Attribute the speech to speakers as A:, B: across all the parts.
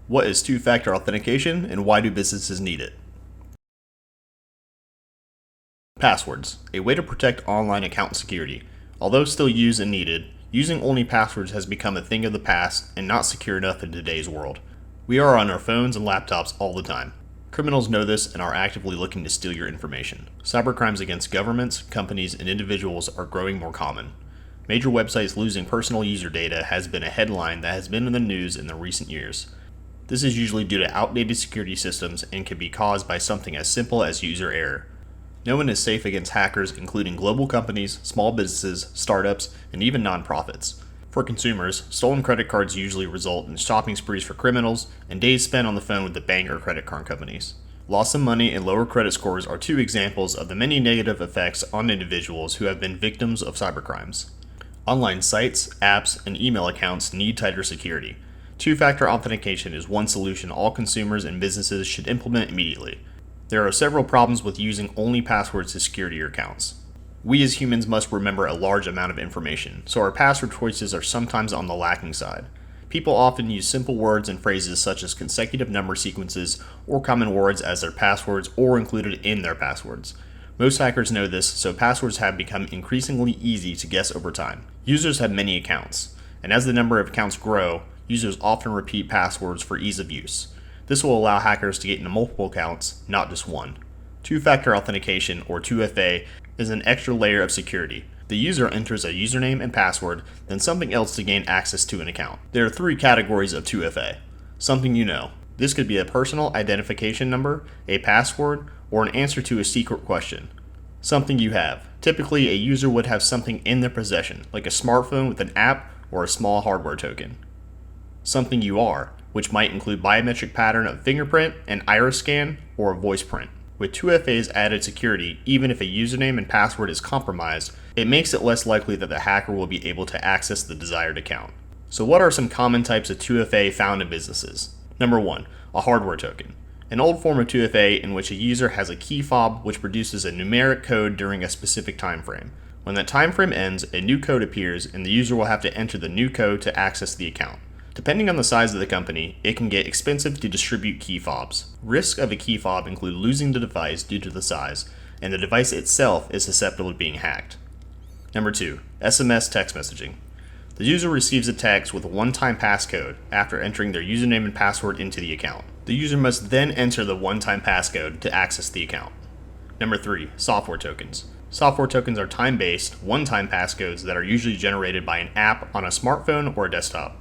A: What is two-factor authentication and why do businesses need it? Passwords, a way to protect online account security. Although still used and needed, using only passwords has become a thing of the past and not secure enough in today's world. We are on our phones and laptops all the time. Criminals know this and are actively looking to steal your information. Cybercrimes against governments, companies, and individuals are growing more common. Major websites losing personal user data has been a headline that has been in the news in the recent years. This is usually due to outdated security systems and can be caused by something as simple as user error. No one is safe against hackers, including global companies, small businesses, startups, and even nonprofits. For consumers, stolen credit cards usually result in shopping sprees for criminals and days spent on the phone with the bank or credit card companies. Loss of money and lower credit scores are two examples of the many negative effects on individuals who have been victims of cybercrimes. Online sites, apps, and email accounts need tighter security. Two-factor authentication is one solution all consumers and businesses should implement immediately. There are several problems with using only passwords to secure your accounts. We as humans must remember a large amount of information, so our password choices are sometimes on the lacking side. People often use simple words and phrases such as consecutive number sequences or common words as their passwords or included in their passwords. Most hackers know this, so passwords have become increasingly easy to guess over time. Users have many accounts, and as the number of accounts grow, users often repeat passwords for ease of use. This will allow hackers to get into multiple accounts, not just one. Two-factor authentication, or 2FA, is an extra layer of security. The user enters a username and password, then something else to gain access to an account. There are three categories of 2FA. Something you know. This could be a personal identification number, a password, or an answer to a secret question. Something you have. Typically, a user would have something in their possession, like a smartphone with an app or a small hardware token. Something you are, which might include biometric pattern of fingerprint, an iris scan, or a voice print. With 2FA's added security, even if a username and password is compromised, it makes it less likely that the hacker will be able to access the desired account. So what are some common types of 2FA found in businesses? Number 1, a hardware token. An old form of 2FA in which a user has a key fob which produces a numeric code during a specific time frame. When that time frame ends, a new code appears and the user will have to enter the new code to access the account. Depending on the size of the company, it can get expensive to distribute key fobs. Risks of a key fob include losing the device due to the size, and the device itself is susceptible to being hacked. Number 2, SMS text messaging. The user receives a text with a one-time passcode after entering their username and password into the account. The user must then enter the one-time passcode to access the account. Number 3, software tokens. Software tokens are time-based, one-time passcodes that are usually generated by an app on a smartphone or a desktop.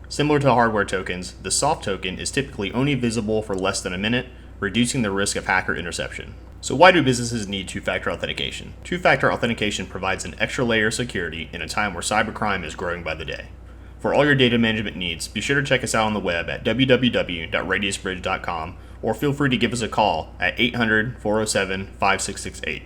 A: Similar to hardware tokens, the soft token is typically only visible for less than a minute, reducing the risk of hacker interception. So why do businesses need two-factor authentication? Two-factor authentication provides an extra layer of security in a time where cybercrime is growing by the day. For all your data management needs, be sure to check us out on the web at www.radiusbridge.com or feel free to give us a call at 800-407-5668.